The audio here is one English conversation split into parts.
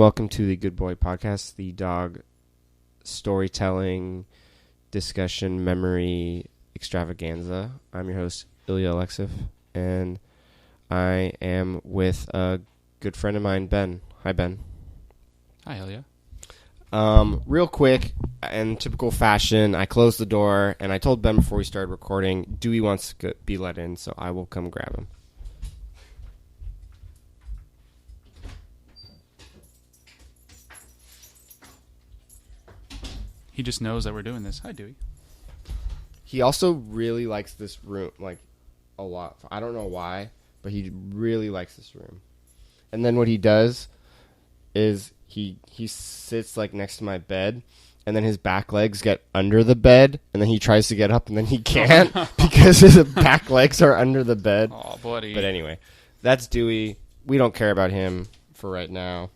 welcome to the Good Boy Podcast, the dog storytelling, discussion, memory extravaganza. I'm your host, Ilya Alexif, and I am with a good friend of mine, Ben. Hi, Ben. Hi, Ilya. Real quick, in typical fashion, I closed the door, and I told Ben before we started recording, Dewey wants to be let in, so I will come grab him. He just knows that we're doing this. Hi, Dewey. He also really likes this room, like, a lot. I don't know why, but he really likes this room. And then what he does is he sits, like, next to my bed, and then his back legs get under the bed, and then he tries to get up, and then he can't because his back legs are under the bed. Oh, buddy. But anyway, that's Dewey. We don't care about him for right now.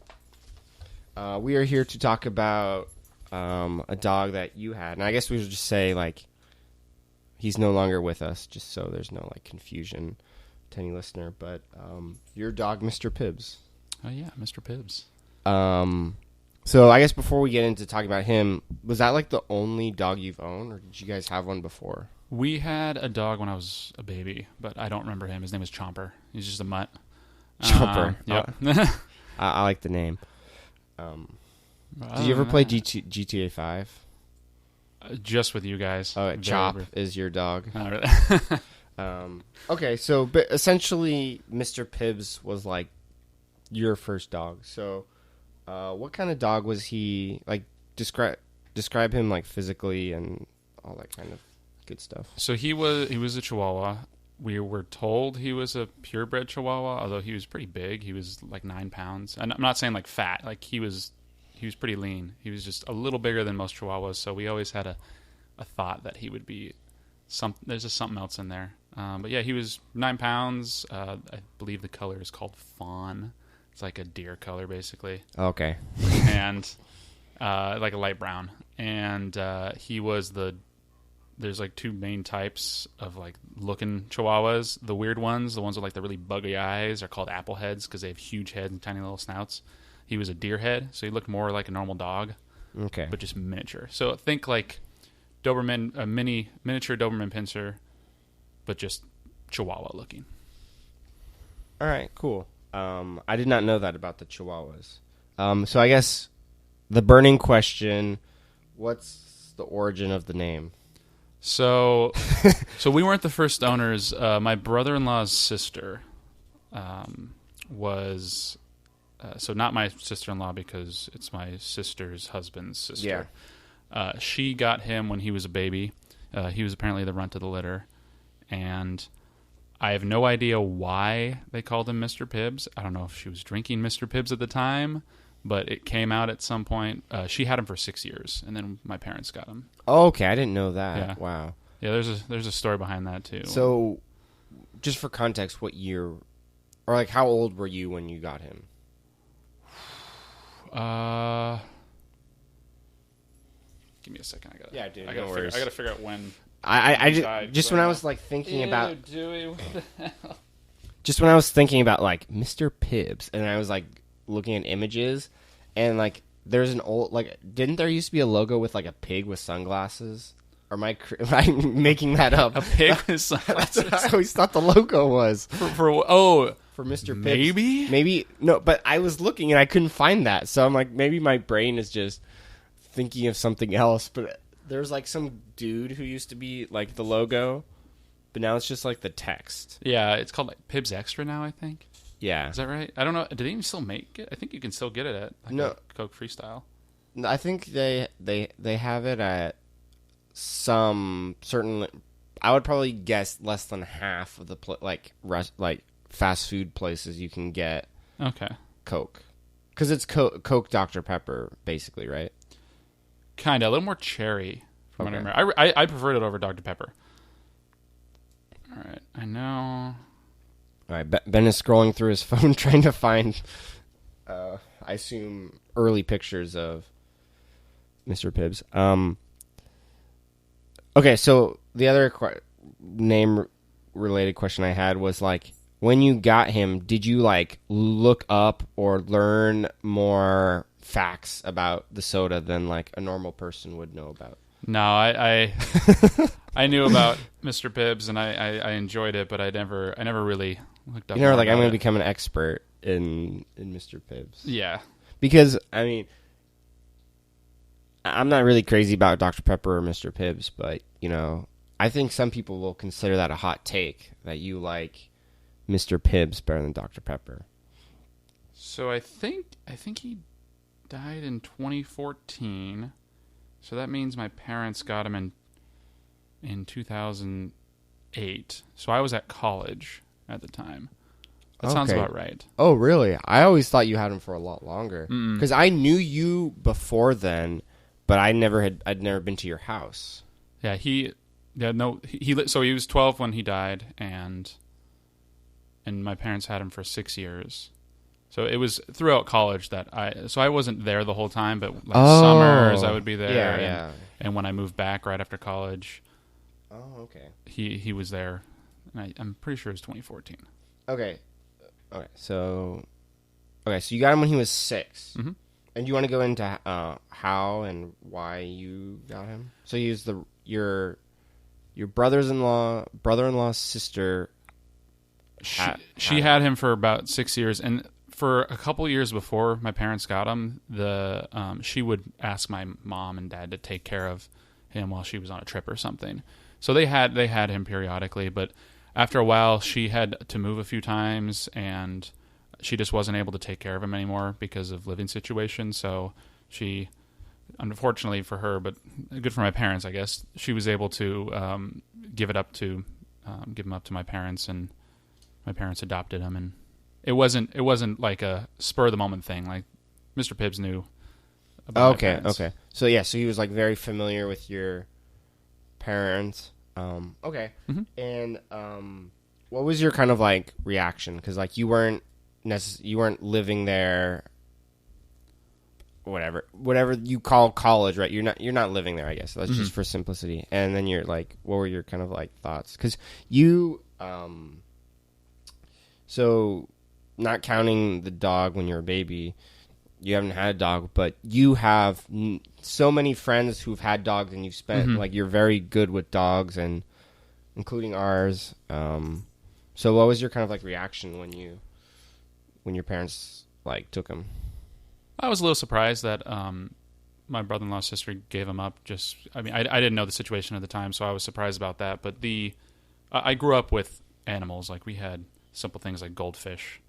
We are here to talk about a dog that you had. And I guess we should just say, like, he's no longer with us, just so there's no, like, confusion to any listener. But your dog, Mr. Pibbs. Oh, yeah, Mr. Pibbs. So I guess before we get into talking about him, was that, like, the only dog you've owned, or did you guys have one before? We had a dog when I was a baby, but I don't remember him. His name was Chomper. He's just a mutt. Chomper. Yep. I like the name. Did you ever play GTA 5? Just with you guys. Oh, Chop is your dog. Oh, really? Okay, so but essentially, Mr. Pibbs was like your first dog. So, what kind of dog was he? Like, describe him like physically and all that kind of good stuff. So he was a Chihuahua. We were told he was a purebred Chihuahua, although he was pretty big. He was like 9 pounds. And I'm not saying like fat. Like he was pretty lean. He was just a little bigger than most Chihuahuas, so we always had a thought that he would be there's just something else in there. But yeah, he was 9 pounds. I believe the color is called fawn. It's like a deer color, basically. Okay. And like a light brown. And he was there's like two main types of like looking Chihuahuas. The weird ones, the ones with like the really buggy eyes, are called apple heads because they have huge heads and tiny little snouts. He was a deer head, so he looked more like a normal dog. Okay. But just miniature. So think like Doberman, a miniature Doberman Pinscher, but just Chihuahua looking. All right, cool. I did not know that about the Chihuahuas. So I guess the burning question, what's the origin of the name? So we weren't the first owners. My brother-in-law's sister was... so not my sister-in-law because it's my sister's husband's sister. Yeah. She got him when he was a baby. He was apparently the runt of the litter. And I have no idea why they called him Mr. Pibbs. I don't know if she was drinking Mr. Pibbs at the time, but it came out at some point. She had him for 6 years, and then my parents got him. Oh, okay. I didn't know that. Yeah. Wow. Yeah, there's a story behind that, too. So, just for context, what year, or like how old were you when you got him? Give me a second. I gotta figure out when. I just when I was like thinking about Dewey, what the hell? Just when I was thinking about like Mr. Pibbs, and I was like looking at images, and like there's an old like didn't there used to be a logo with like a pig with sunglasses? Or am I making that up? A pig with sunglasses. That's what I always thought the logo was for Mr. Pibbs. Maybe no, but I was looking and I couldn't find that, so I'm like maybe my brain is just thinking of something else. But there's like some dude who used to be like the logo, but now it's just like the text. Yeah, it's called like Pibbs Extra now, I think. Yeah, is that right? I don't know. Do they even still make it? I think you can still get it at like a Coke Freestyle. No, I think they have it at some certain. I would probably guess less than half of the fast food places you can get. Okay. Coke, because it's Coke Dr. Pepper, basically, right? Kinda, a little more cherry. From what I remember, I preferred it over Dr. Pepper. All right, I know. All right, Ben is scrolling through his phone trying to find, I assume, early pictures of Mr. Pibbs. Okay, so the other name-related question I had was, like, when you got him, did you like look up or learn more facts about the soda than like a normal person would know about? No, I knew about Mr. Pibbs and I enjoyed it, but I never really looked up. You know, like I'm going to become an expert in Mr. Pibbs. Yeah, because I mean, I'm not really crazy about Dr. Pepper or Mr. Pibbs, but you know, I think some people will consider that a hot take that you like Mr. Pibbs better than Dr. Pepper. So I think he died in 2014. So that means my parents got him in 2008. So I was at college at the time. That sounds about right. Oh, really? I always thought you had him for a lot longer. Because I knew you before then, but I'd never been to your house. Yeah, so he was 12 when he died, and my parents had him for 6 years. So it was throughout college that I wasn't there the whole time, but like summers I would be there. And when I moved back right after college, okay, he was there, and I'm pretty sure it was 2014. Okay, so you got him when he was 6, and you want to go into how and why you got him? So he was your brother-in-law's sister. She had him for about 6 years, and for a couple years before my parents got him, she would ask my mom and dad to take care of him while she was on a trip or something. So they had him periodically, but after a while, she had to move a few times, and she just wasn't able to take care of him anymore because of living situations. So she, unfortunately for her, but good for my parents, I guess, she was able to give him up to my parents, and my parents adopted him. And it wasn't like a spur of the moment thing. Like Mr. Pibbs knew about my parents. Okay. So yeah, so he was like very familiar with your parents. Okay. And what was your kind of like reaction? Because like you weren't living there. Whatever you call college, right? You're not living there, I guess. That's just for simplicity. And then you're like, what were your kind of like thoughts? Because you, so not counting the dog when you're a baby, you haven't had a dog, but you have so many friends who've had dogs, and you've spent like you're very good with dogs, and including ours. So what was your kind of like reaction when your parents like took him? I was a little surprised that my brother-in-law's sister gave him up. I didn't know the situation at the time, so I was surprised about that. But I grew up with animals. Like we had simple things like goldfish.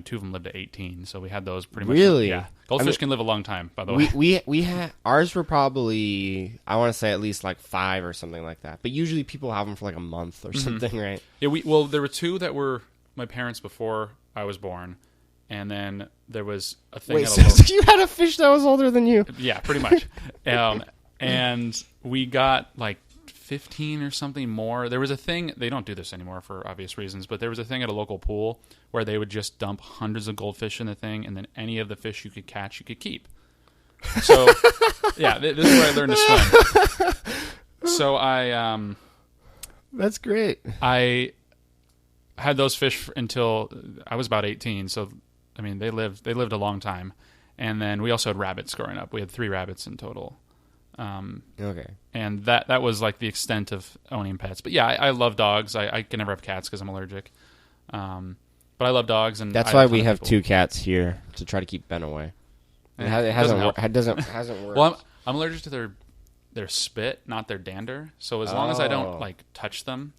Two of them lived to 18, so we had those pretty much. Really? Yeah. Goldfish can live a long time, by the way. We had ours were probably, I want to say at least like 5 or something like that. But usually people have them for like a month or something, right? Yeah. There were 2 that were my parents before I was born. And then there was a thing. Wait, so you had a fish that was older than you? Yeah, pretty much. And we got like 15 or something more. There was a thing, they don't do this anymore for obvious reasons, but there was a thing at a local pool where they would just dump hundreds of goldfish in the thing, and then any of the fish you could catch, you could keep. So, yeah, this is where I learned to swim. So That's great. I had those fish until I was about 18, so I mean, they lived a long time. And then we also had rabbits growing up. We had 3 rabbits in total. Okay. And that was like the extent of owning pets. But yeah, I love dogs. I can never have cats because I'm allergic. But I love dogs, and that's why we have 2 cats here to try to keep Ben away. It hasn't worked. Well, I'm allergic to their spit, not their dander. So as long as I don't like touch them,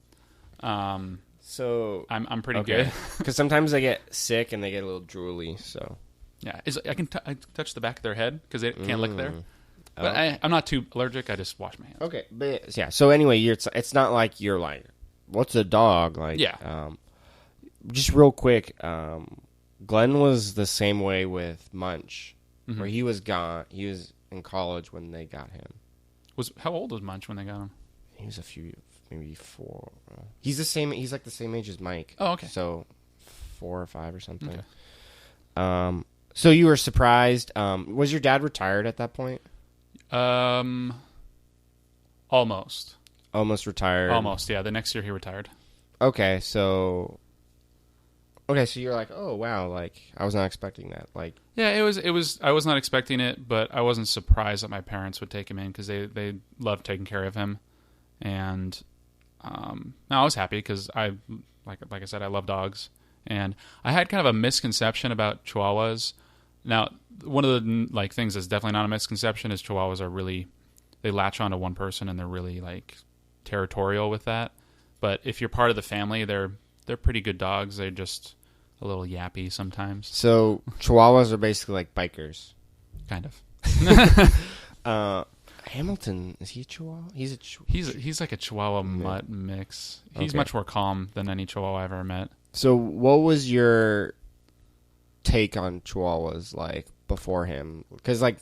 so I'm pretty good. Because sometimes they get sick and they get a little drooly. So yeah, I can touch the back of their head because they can't lick there. But I'm not too allergic. I just wash my hands. Okay, but yeah. So anyway, it's not like you're like, what's a dog like? Yeah. Just real quick, Glenn was the same way with Munch, where he was gone. He was in college when they got him. How old was Munch when they got him? He was maybe 4. He's the same. He's like the same age as Mike. Oh, okay. So 4 or 5 or something. Okay. So you were surprised. Was your dad retired at that point? Almost. Almost retired. Almost, yeah. The next year he retired. Okay, so Okay, so you're like, oh wow, like I was not expecting that. Like, Yeah, it was. I was not expecting it, but I wasn't surprised that my parents would take him in because they love taking care of him, and no, I was happy because like I said, I love dogs, and I had kind of a misconception about Chihuahuas. Now, one of the like things that's definitely not a misconception is Chihuahuas are really, they latch onto one person and they're really like territorial with that. But if you're part of the family, they're pretty good dogs. They're just a little yappy sometimes. so Chihuahuas are basically like bikers. Kind of. Hamilton, is he a Chihuahua? He's like a Chihuahua mutt mix. He's Okay. much more calm than any Chihuahua I've ever met. So what was your take on Chihuahuas like before him? Because like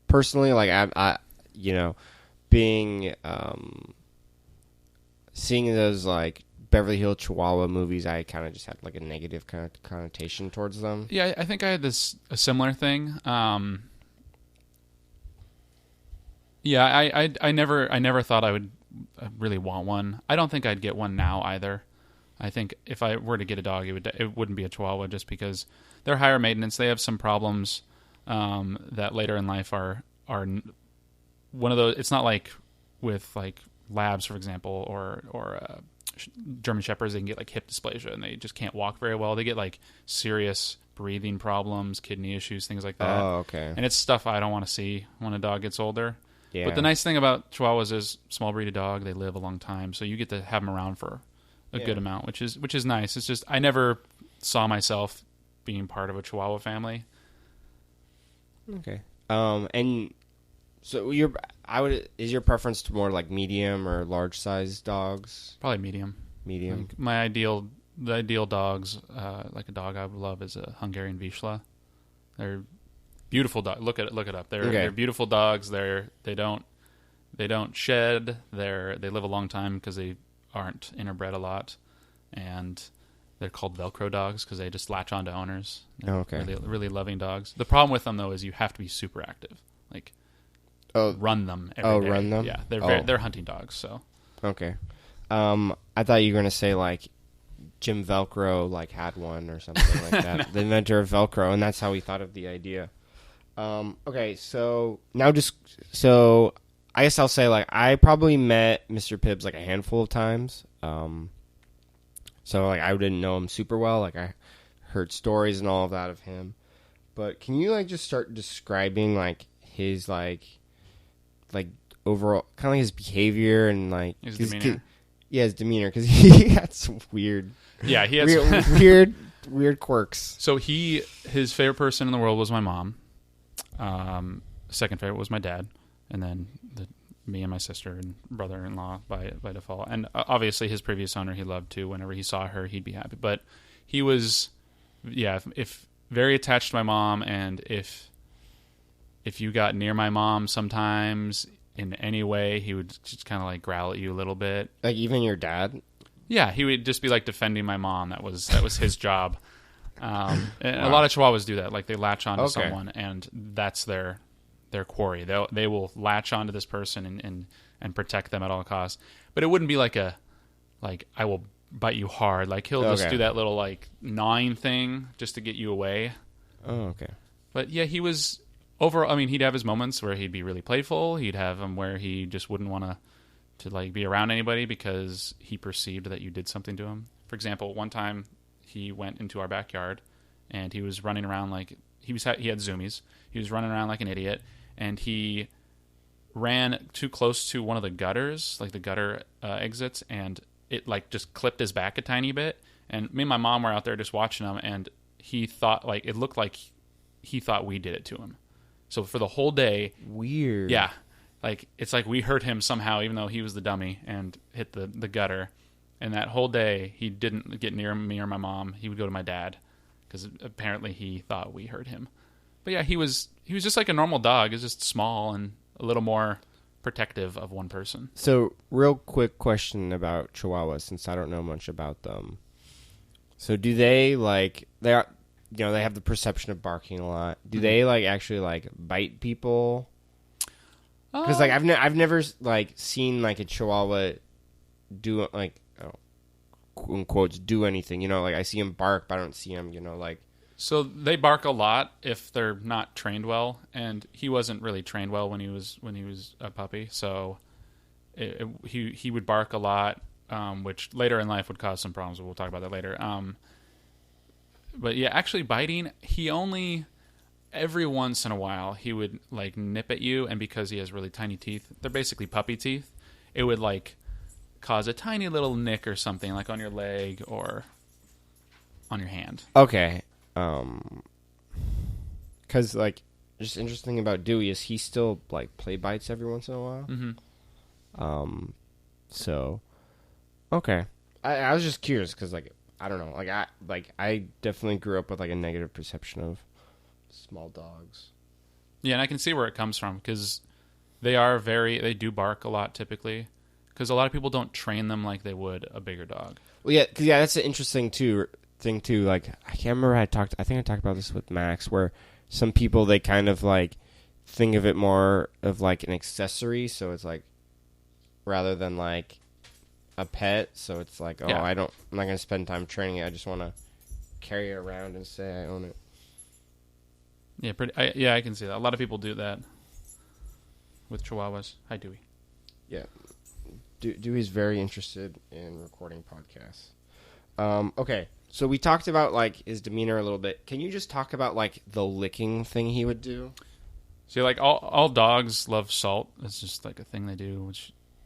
personally, like I you know, being seeing those like Beverly Hills Chihuahua movies, I kind of just had like a negative kind of connotation towards them. Yeah, I think I had a similar thing. Yeah, I never thought I would really want one. I don't think I'd get one now either. I think if I were to get a dog, it wouldn't be a Chihuahua just because they're higher maintenance. They have some problems that later in life are one of those. It's not like with like Labs, for example, or German Shepherds. They can get like hip dysplasia and they just can't walk very well. They get like serious breathing problems, kidney issues, things like that. Oh, okay. And it's stuff I don't want to see when a dog gets older. Yeah. But the nice thing about Chihuahuas is small breed of dog. They live a long time, so you get to have them around for a good amount, which is nice. It's just I never saw myself being part of a Chihuahua family. Okay. And so is your preference to more like medium or large sized dogs? Probably medium. Medium. Like the ideal dogs, like a dog I would love is a Hungarian Vizsla. They're beautiful dog. Look it up. They're beautiful dogs. They don't shed. They live a long time because they aren't interbred a lot, and they're called Velcro dogs because they just latch onto owners. They're really, really loving dogs. The problem with them though is you have to be super active, like run them every day. Run them. Yeah, they're hunting dogs. So okay. I thought you were gonna say like Jim Velcro like had one or something like that. No. The inventor of Velcro, and that's how he thought of the idea. Okay, so I guess I'll say like I probably met Mr. Pibbs like a handful of times. So like I didn't know him super well. Like I heard stories and all of that of him. But can you like just start describing like his like overall kind of like his behavior and like his demeanor? His demeanor because he had some weird. Yeah, he has weird quirks. So his favorite person in the world was my mom. Second favorite was my dad, and then me and my sister and brother-in-law by default. And obviously his previous owner he loved too. Whenever he saw her, he'd be happy. But he was, if very attached to my mom, and if you got near my mom sometimes in any way, he would just kind of like growl at you a little bit. Like even your dad? Yeah, he would just be like defending my mom. That was his job. And wow. A lot of Chihuahuas do that. Like they latch onto someone, and that's their quarry. They will latch onto this person and protect them at all costs. But it wouldn't be like I will bite you hard. Like he'll just do that little like gnawing thing just to get you away. Oh, okay. But yeah, he was overall. I mean, he'd have his moments where he'd be really playful. He'd have them where he just wouldn't want to like be around anybody because he perceived that you did something to him. For example, one time he went into our backyard and he was running around like he had zoomies. He was running around like an idiot, and he ran too close to one of the gutters, like the gutter exits, and it like just clipped his back a tiny bit. And me and my mom were out there just watching him, and he thought like it looked like he thought we did it to him. So for the whole day, weird. Yeah, like it's like we hurt him somehow, even though he was the dummy and hit the gutter. And that whole day, he didn't get near me or my mom. He would go to my dad because apparently he thought we hurt him. But yeah, he was just like a normal dog. He's just small and a little more protective of one person. So, real quick question about Chihuahuas, since I don't know much about them. So, do they they have the perception of barking a lot. Do they actually bite people? Because like I've never seen like a Chihuahua do in quotes, do anything. Like I see him bark, but I don't see him, like. So they bark a lot if they're not trained well, and he wasn't really trained well when he was a puppy. So he would bark a lot, which later in life would cause some problems. We'll talk about that later. But yeah, actually biting, he only every once in a while he would like nip at you, and because he has really tiny teeth, they're basically puppy teeth. It would like cause a tiny little nick or something, like on your leg or on your hand. Okay. Because like, just interesting about Dewey is he still like play bites every once in a while. Mm-hmm. So, okay. I was just curious because like I don't know, I definitely grew up with like a negative perception of small dogs. Yeah, and I can see where it comes from because they do bark a lot typically because a lot of people don't train them like they would a bigger dog. Well, yeah, because that's an interesting thing too. Like I can't remember I think I talked about this with Max, where some people they kind of like think of it more of like an accessory, so it's like rather than like a pet. So it's like, Yeah. I'm not gonna spend time training it. I just want to carry it around and say I own it. Yeah, I can see that. A lot of people do that with Chihuahuas. Hi, Dewey. Yeah, Dewey's very interested in recording podcasts. Okay. So we talked about, like, his demeanor a little bit. Can you just talk about, like, the licking thing he would do? See, like, all dogs love salt. It's just, like, a thing they do.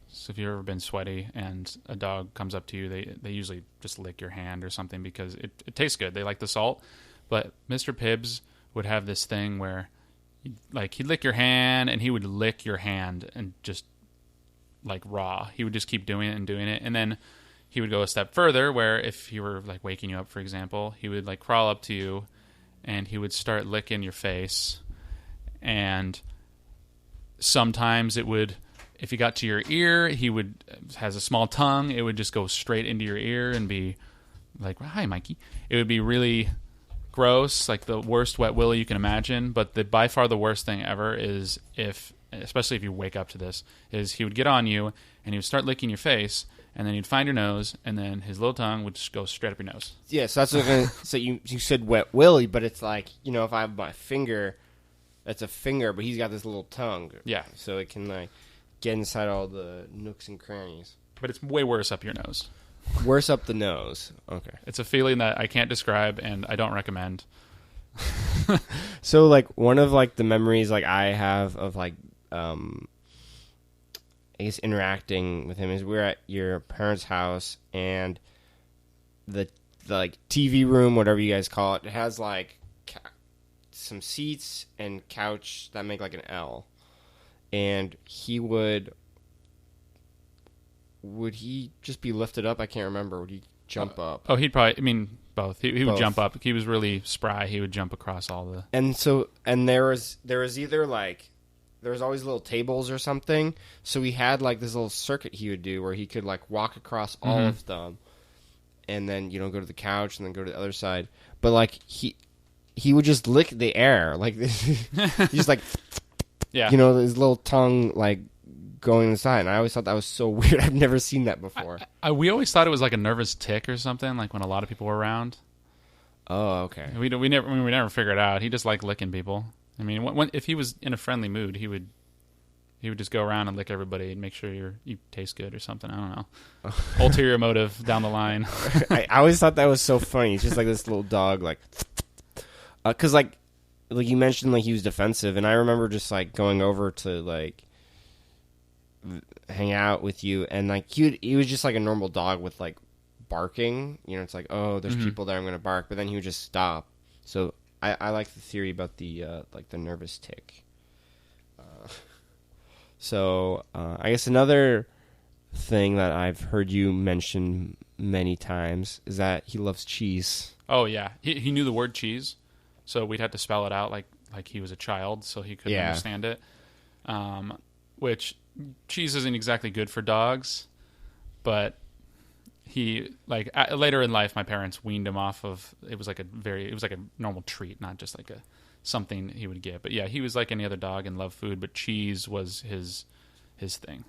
So if you've ever been sweaty and a dog comes up to you, they usually just lick your hand or something because it tastes good. They like the salt. But Mr. Pibbs would have this thing where, he'd lick your hand and he would lick your hand and just, like, raw. He would just keep doing it and doing it. And then he would go a step further where if he were like waking you up, for example, he would like crawl up to you and he would start licking your face. And sometimes it would, if he got to your ear, has a small tongue. It would just go straight into your ear and be like, hi, Mikey. It would be really gross, like the worst wet willy you can imagine. But by far the worst thing ever is especially if you wake up to this, is he would get on you and he would start licking your face. And then he'd find your nose, and then his little tongue would just go straight up your nose. Yeah, so that's what I'm gonna say. You said wet willy, but it's like, if I have my finger, that's a finger, but he's got this little tongue. Yeah. So it can like get inside all the nooks and crannies. But it's way worse up your nose. Worse up the nose. Okay. It's a feeling that I can't describe, and I don't recommend. So like one of like the memories like I have of like I guess interacting with him is we're at your parents' house and the like TV room, whatever you guys call it, it has like some seats and couch that make like an L. And he would he just be lifted up? I can't remember. Would he jump up? Oh, he'd probably, both. He would jump up. He was really spry. He would jump across all the... And there was either like... There was always little tables or something. So he had like this little circuit he would do where he could like walk across all of them and then, go to the couch and then go to the other side. But like he would just lick the air. Like he's just like, yeah, his little tongue like going inside. And I always thought that was so weird. I've never seen that before. We always thought it was like a nervous tick or something, like when a lot of people were around. Oh, okay. We never figured it out. He just liked licking people. If he was in a friendly mood, he would just go around and lick everybody and make sure you taste good or something. I don't know. Ulterior motive down the line. I always thought that was so funny. He's just like this little dog, like, because like you mentioned, like he was defensive, and I remember just like going over to like hang out with you, and like he was just like a normal dog with like barking. It's like, oh, there's people there, I'm gonna bark, but then he would just stop. So. I like the theory about the the nervous tick. I guess another thing that I've heard you mention many times is that he loves cheese. Oh yeah, he knew the word cheese, so we'd have to spell it out like he was a child, so he couldn't understand it. Which cheese isn't exactly good for dogs, but. He later in life, my parents weaned him off of. It was like a normal treat, not just like something he would get. But yeah, he was like any other dog and loved food, but cheese was his thing.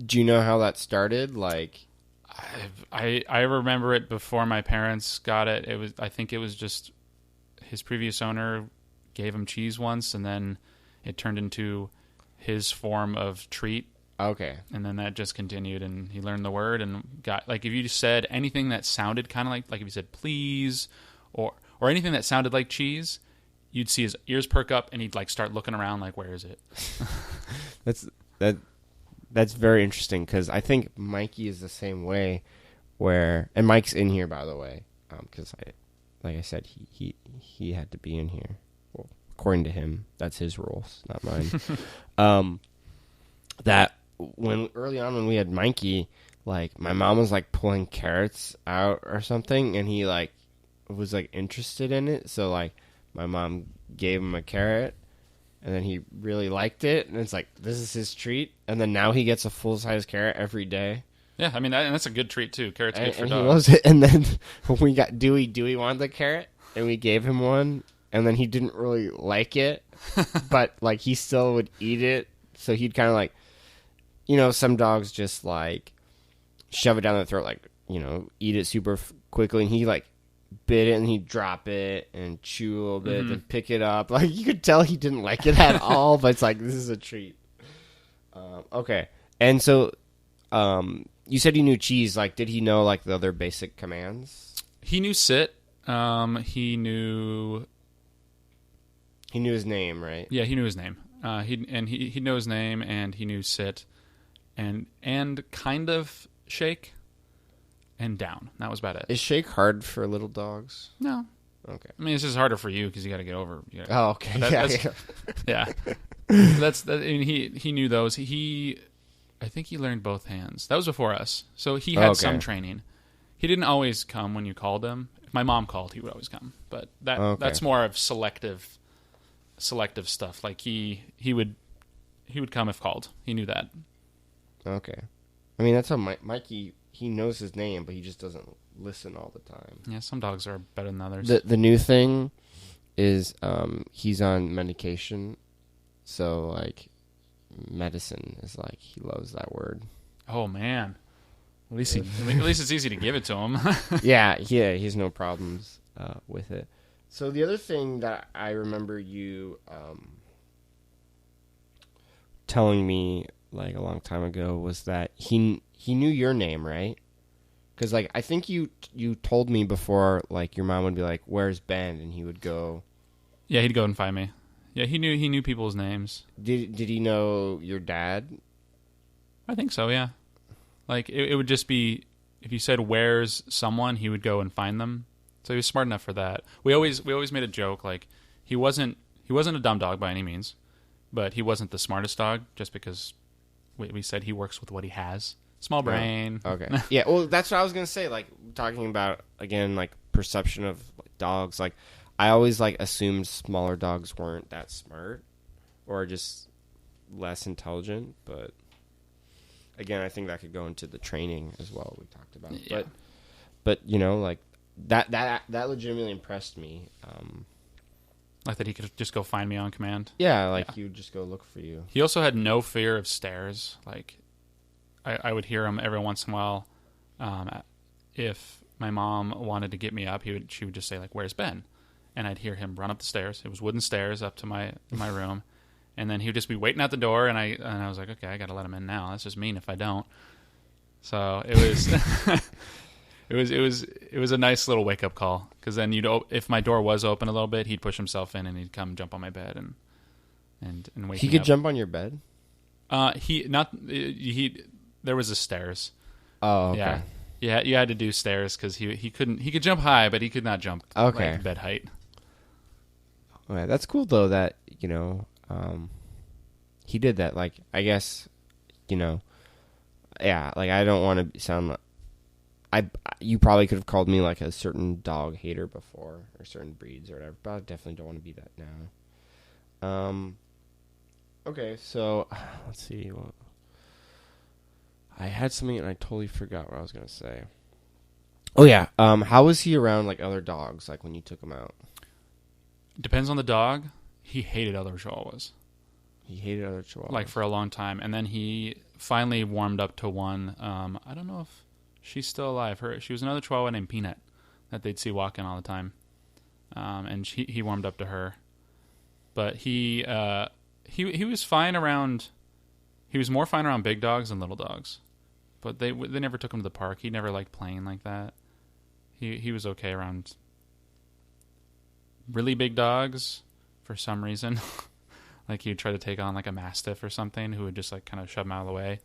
Do you know how that started? Like, I remember it before my parents got it. I think it was just his previous owner gave him cheese once, and then it turned into his form of treat. Okay. And then that just continued, and he learned the word and got, like, if you just said anything that sounded kind of like if you said please or anything that sounded like cheese, you'd see his ears perk up and he'd like start looking around like, where is it? That's very interesting, because I think Mikey is the same way, and Mike's in here, by the way, because like I said, he had to be in here. Well, according to him, that's his rules, not mine. That early on when we had Mikey, like my mom was like pulling carrots out or something, and he like was like interested in it, so like my mom gave him a carrot. And then he really liked it, and it's like, this is his treat. And then now he gets a full-size carrot every day. Yeah, I mean, and that's a good treat, too. Carrot's good for dogs. And he loves it. And then when we got Dewey wanted the carrot, and we gave him one, and then he didn't really like it, but, like, he still would eat it. So he'd kind of, like, some dogs just, like, shove it down their throat, like, eat it super quickly. And he, like, bit it, and he'd drop it and chew a little bit, then pick it up. Like, you could tell he didn't like it at all, but it's like, this is a treat. Okay. And so, you said he knew cheese. Like, did he know, like, the other basic commands? He knew sit. He knew his name, right? Yeah, he knew his name. He knew his name, and he knew sit, and kind of shake. And down. That was about it. Is shake hard for little dogs? No. Okay. I mean, it's just harder for you because you got to get over. Oh, okay. Yeah. I mean, he knew those. I think he learned both hands. That was before us, so he had some training. He didn't always come when you called him. If my mom called, he would always come. But that's more of selective stuff. Like he would come if called. He knew that. Okay. I mean, that's how Mikey. He knows his name, but he just doesn't listen all the time. Yeah, some dogs are better than others. The new thing is he's on medication, so like medicine is like he loves that word. Oh man, at least it's easy to give it to him. yeah, he has no problems with it. So the other thing that I remember you telling me like a long time ago was that he knew your name, right? Because like I think you told me before, like your mom would be like, "Where's Ben?" and he would go. Yeah, he'd go and find me. Yeah, he knew people's names. Did he know your dad? I think so. Yeah, like it would just be if you said "Where's someone," he would go and find them. So he was smart enough for that. We always made a joke like he wasn't a dumb dog by any means, but he wasn't the smartest dog just because we said he works with what he has. Small brain. Oh, okay. Yeah, well, that's what I was going to say. Like, talking about, again, like, perception of like, dogs. Like, I always, like, assumed smaller dogs weren't that smart or just less intelligent. But, again, I think that could go into the training as well we talked about. Yeah. But like, that legitimately impressed me. Like that he could just go find me on command? Yeah, like, he would just go look for you. He also had no fear of stairs. Like, I would hear him every once in a while. If my mom wanted to get me up, she would just say like, "Where's Ben?" And I'd hear him run up the stairs. It was wooden stairs up to my room, and then he would just be waiting at the door. And I was like, okay, I got to let him in now. That's just mean if I don't. So it was it was a nice little wake up call, because then if my door was open a little bit, he'd push himself in and he'd come jump on my bed and wake me up. He could jump on your bed? There was a stairs. Oh, okay. Yeah, you had to do stairs because he could jump high, but he could not jump like bed height. Okay, that's cool though that he did that. Like, I guess yeah. Like, I don't want to sound like you probably could have called me like a certain dog hater before, or certain breeds or whatever, but I definitely don't want to be that now. Okay, so let's see. Well, I had something and I totally forgot what I was gonna say. Oh yeah, how was he around like other dogs? Like when you took him out? Depends on the dog. He hated other chihuahuas. He hated other chihuahuas, like for a long time, and then he finally warmed up to one. I don't know if She's still alive. She was another Chihuahua named Peanut that they'd see walking all the time, and he warmed up to her. But he was fine around. He was more fine around big dogs than little dogs, but they never took him to the park. He never liked playing like that. He was okay around really big dogs for some reason. Like he'd try to take on like a Mastiff or something who would just like kind of shove him out of the way.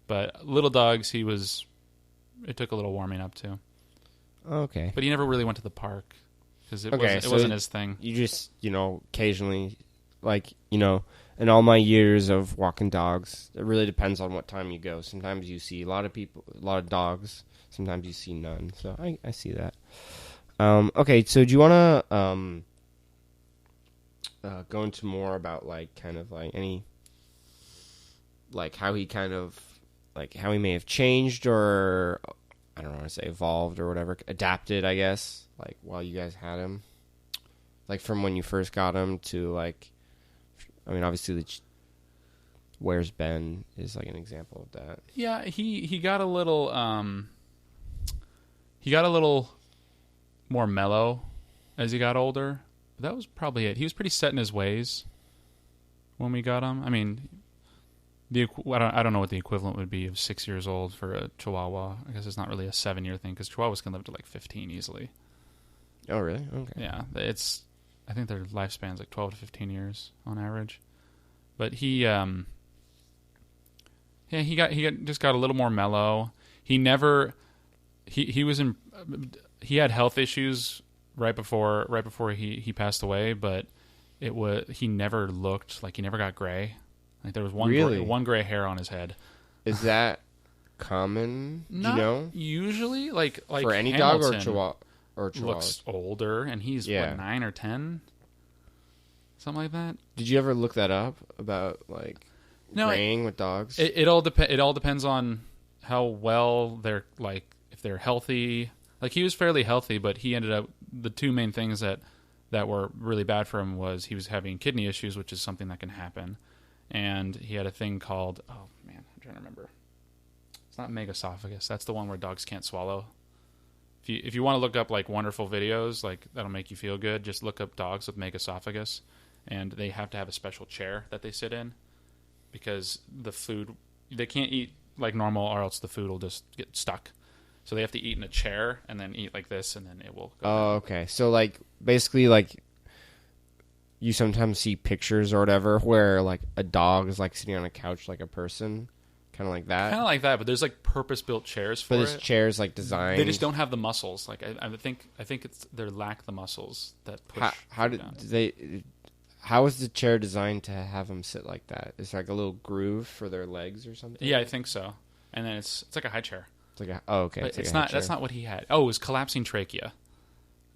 But little dogs, it took a little warming up to. Okay. But he never really went to the park because it so wasn't his thing. You just, occasionally, like, in all my years of walking dogs, it really depends on what time you go. Sometimes you see a lot of dogs. Sometimes you see none. So I see that. Okay, so do you want to go into more about, like, kind of, like, any, like, how he kind of, like, how he may have changed or, I don't want to say evolved or whatever, adapted, I guess, like, while you guys had him? Like, from when you first got him to, like, I mean, obviously, Where's Ben is, like, an example of that. Yeah, he got a little, more mellow as he got older. But that was probably it. He was pretty set in his ways when we got him. I mean, I don't know what the equivalent would be of 6 years old for a Chihuahua. I guess it's not really a 7-year thing because Chihuahuas can live to like 15 easily. Oh, really? Okay. Yeah, I think their lifespan's like 12 to 15 years on average. But he just got a little more mellow. He had health issues right before he passed away, but he never looked like he never got gray. Like there was one gray hair on his head. Is that common? Not do you know? Usually, like for any Hamilton dog or Chihuahua? Looks older, and he's what, 9 or 10, something like that. Did you ever look that up about like graying with dogs? It all depends on how well they're, like, if they're healthy. Like he was fairly healthy, but he ended up, the two main things that were really bad for him was he was having kidney issues, which is something that can happen. And he had a thing called, oh man, I'm trying to remember. It's not megaesophagus. That's the one where dogs can't swallow. If you want to look up like wonderful videos, like that'll make you feel good, just look up dogs with megaesophagus, and they have to have a special chair that they sit in because the food, they can't eat like normal or else the food will just get stuck. So they have to eat in a chair and then eat like this, and then it will go down. Okay. So like basically like you sometimes see pictures or whatever where like a dog is like sitting on a couch like a person, kind of like that. Kind of like that, but there's like purpose-built chairs for it. But this chair's like designed. They just don't have the muscles. Like I think it's they lack the muscles that push. How is the chair designed to have them sit like that? Is there like a little groove for their legs or something? Yeah, I think so. And then it's like a high chair. It's like okay. But it's not. That's not what he had. Oh, it was collapsing trachea,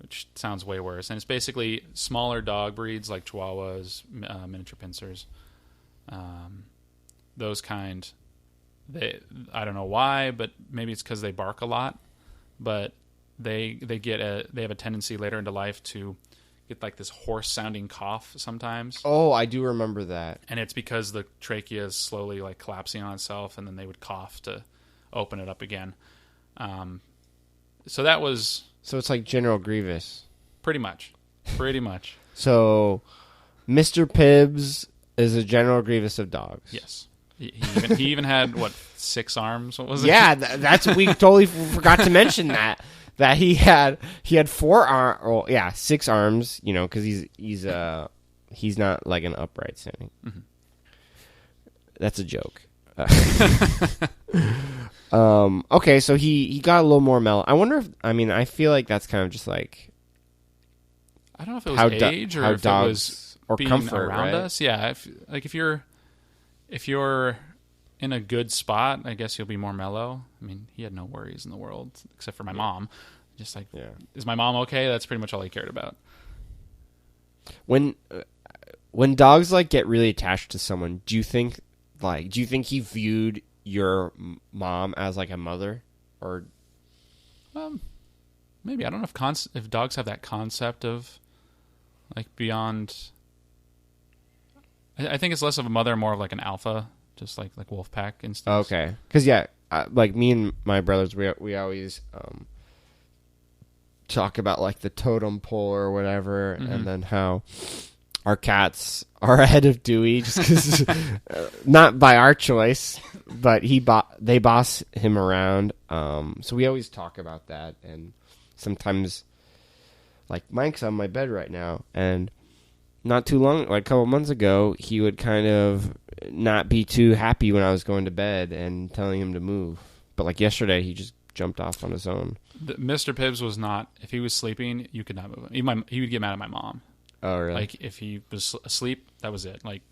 which sounds way worse. And it's basically smaller dog breeds like Chihuahuas, miniature pincers, those kind. I don't know why, but maybe it's because they bark a lot. But they have a tendency later into life to get like this hoarse sounding cough sometimes. Oh, I do remember that. And it's because the trachea is slowly like collapsing on itself, and then they would cough to open it up again. So that was... So it's like General Grievous. Pretty much. So Mr. Pibbs is a General Grievous of dogs. Yes. He even had, 6 arms? What was it? Yeah, that's we totally forgot to mention that he had 4 arms. Well, yeah, 6 arms. Because he's not like an upright standing. Mm-hmm. That's a joke. Okay, so he got a little more mellow. I wonder if I feel like that's kind of just like, I don't know if it was age or if it was or being comfort around right? us. Yeah, if you're in a good spot, I guess you'll be more mellow. I mean, he had no worries in the world except for my mom. Just like, is my mom okay? That's pretty much all he cared about. When dogs like get really attached to someone, do you think he viewed your mom as like a mother, or maybe, I don't know if dogs have that concept of like beyond. I think it's less of a mother, more of like an alpha, just like wolf pack instincts. Okay, because like me and my brothers, we always talk about like the totem pole or whatever, and then how our cats are ahead of Dewey just because not by our choice, but they boss him around. So we always talk about that, and sometimes like Mike's on my bed right now, and not too long, like a couple months ago, he would kind of not be too happy when I was going to bed and telling him to move. But like yesterday, he just jumped off on his own. Mr. Pibbs was not. If he was sleeping, you could not move him. He would get mad at my mom. Oh, really? Like if he was asleep, that was it. Like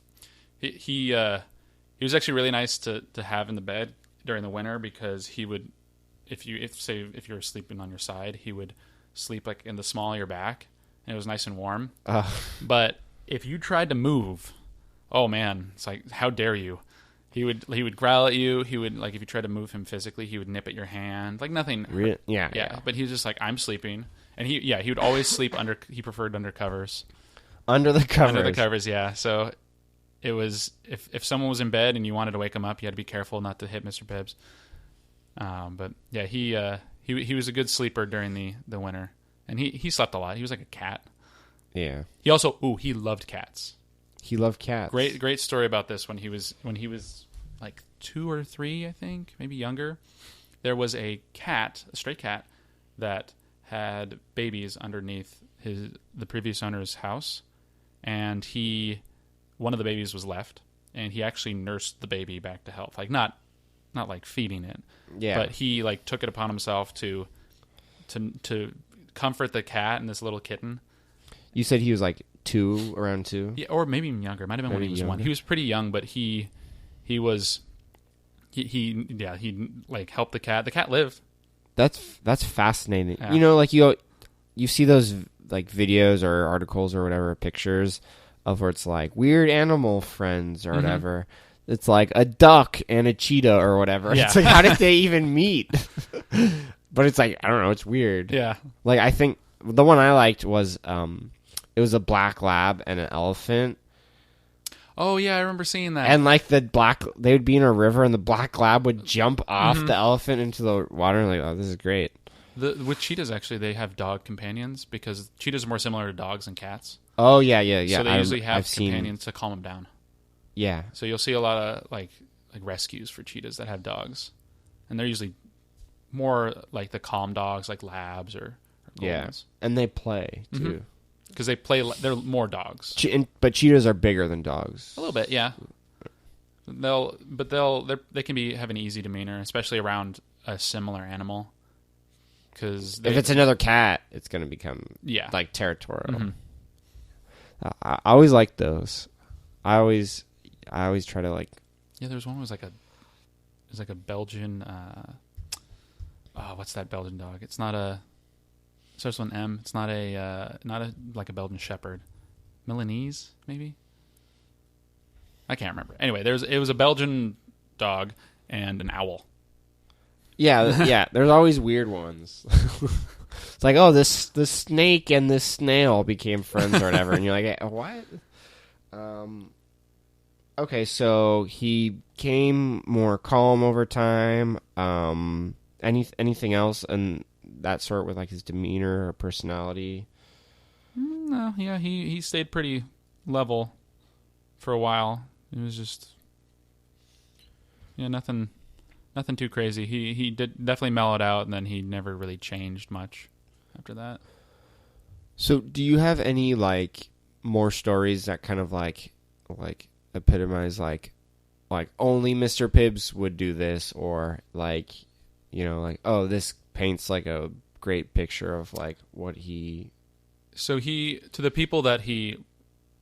he was actually really nice to have in the bed during the winter, because he would, if you were sleeping on your side, he would sleep like in the small of your back, and it was nice and warm. But if you tried to move, oh man, it's like, how dare you? He would growl at you. He would, like, if you tried to move him physically, he would nip at your hand. Like nothing. Really? Yeah. But he was just like, I'm sleeping. And he would always sleep he preferred under covers. Under the covers. Under the covers, yeah. So it was, if someone was in bed and you wanted to wake him up, you had to be careful not to hit Mr. Pibbs. But yeah, he was a good sleeper during the winter. And he slept a lot. He was like a cat. Yeah. He also, he loved cats. He loved cats. Great story about this. When he was like 2 or 3, I think, maybe younger, there was a stray cat that had babies underneath the previous owner's house, and one of the babies was left, and he actually nursed the baby back to health. Like not like feeding it, but he like took it upon himself to comfort the cat and this little kitten. You said he was like 2, around 2? Yeah, or maybe even younger. It might have been when he was 1. He was pretty young, but he like helped the cat. The cat lived. That's fascinating. Yeah. You know, like you see those like videos or articles or whatever, pictures of where it's like weird animal friends or whatever. It's like a duck and a cheetah or whatever. Yeah. It's like, how did they even meet? But it's like, I don't know, it's weird. Yeah. Like, I think the one I liked was it was a black lab and an elephant. Oh yeah, I remember seeing that. And like they would be in a river, and the black lab would jump off the elephant into the water. And like, oh, this is great. With cheetahs, actually, they have dog companions, because cheetahs are more similar to dogs and cats. Oh yeah. So they usually have companions to calm them down. Yeah. So you'll see a lot of like rescues for cheetahs that have dogs, and they're usually more like the calm dogs, like labs or goldens. And they play too. Because they're more dogs. But cheetahs are bigger than dogs. A little bit, yeah. They can have an easy demeanor, especially around a similar animal. Because if it's another cat, it's going to become like territorial. I always like those. I always try to like. Yeah, there's one was like a Belgian. What's that Belgian dog? It's not a. Starts with an M. It's not like a Belgian Shepherd. Milanese, maybe? I can't remember. Anyway, it was a Belgian dog and an owl. Yeah. There's always weird ones. It's like, oh, the snake and this snail became friends or whatever, and you're like, hey, what? Okay, so he became more calm over time. Anything else and that sort with like his demeanor or personality? No, yeah, he stayed pretty level for a while. It was just nothing too crazy. He did definitely mellowed out, and then he never really changed much after that. So, do you have any like more stories that kind of like epitomize like only Mr. Pibbs would do this, or like, you know, like, oh, this paints like a great picture of like what he. So to the people that he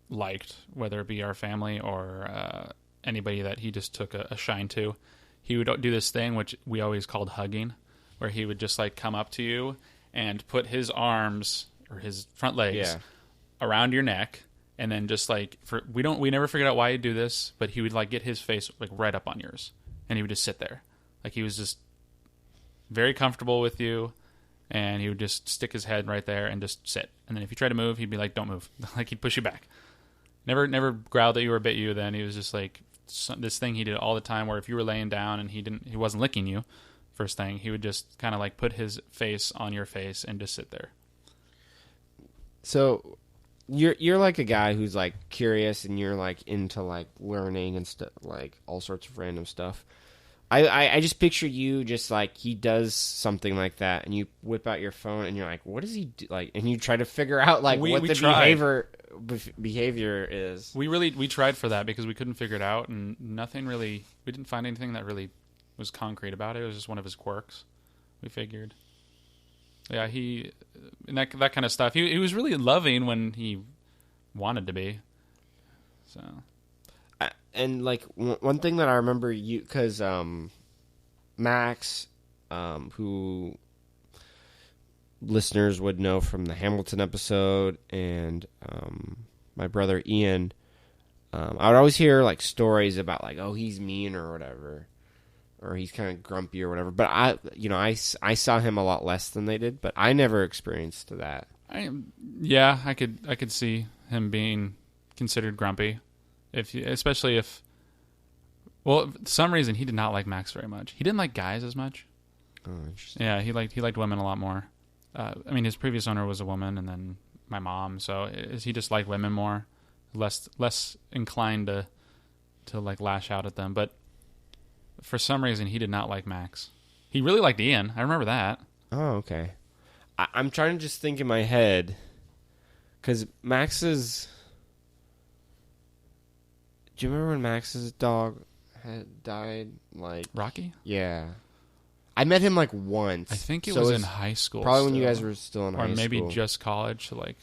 liked, whether it be our family or anybody that he just took a shine to, he would do this thing which we always called hugging, where he would just like come up to you and put his arms or his front legs around your neck, and then just like we never figured out why he'd do this, but he would like get his face like right up on yours, and he would just sit there, like he was just very comfortable with you, and he would just stick his head right there and just sit. And then if you try to move, he'd be like, "Don't move," like he'd push you back. Never growled at you or bit you. Then he was just like this thing he did all the time, where if you were laying down and he wasn't licking you, first thing, he would just kind of like put his face on your face and just sit there. So you're like a guy who's like curious and you're like into like learning and stuff, like all sorts of random stuff. I just picture you just like he does something like that and you whip out your phone and you're like, what does he do? Like, and you try to figure out like what the behavior is. We tried for that because we couldn't figure it out, and we didn't find anything that really was concrete about it. It was just one of his quirks. We figured. Yeah, and that kind of stuff. He was really loving when he wanted to be. So. And like one thing that I remember because Max, who listeners would know from the Hamilton episode, and my brother Ian, I would always hear like stories about like, oh, he's mean or whatever, or he's kind of grumpy or whatever. But I saw him a lot less than they did, but I never experienced that. I could see him being considered grumpy. Especially if, for some reason he did not like Max very much. He didn't like guys as much. Oh, interesting. Yeah, he liked women a lot more. I mean, his previous owner was a woman, and then my mom. So he just liked women more, less inclined to like lash out at them. But for some reason, he did not like Max. He really liked Ian. I remember that. Oh, okay. I'm trying to just think in my head, because Max's. Do you remember when Max's dog had died? Like Rocky? Yeah. I met him like once. I think it was in high school. Probably when you guys were still in high school. Or maybe just college, like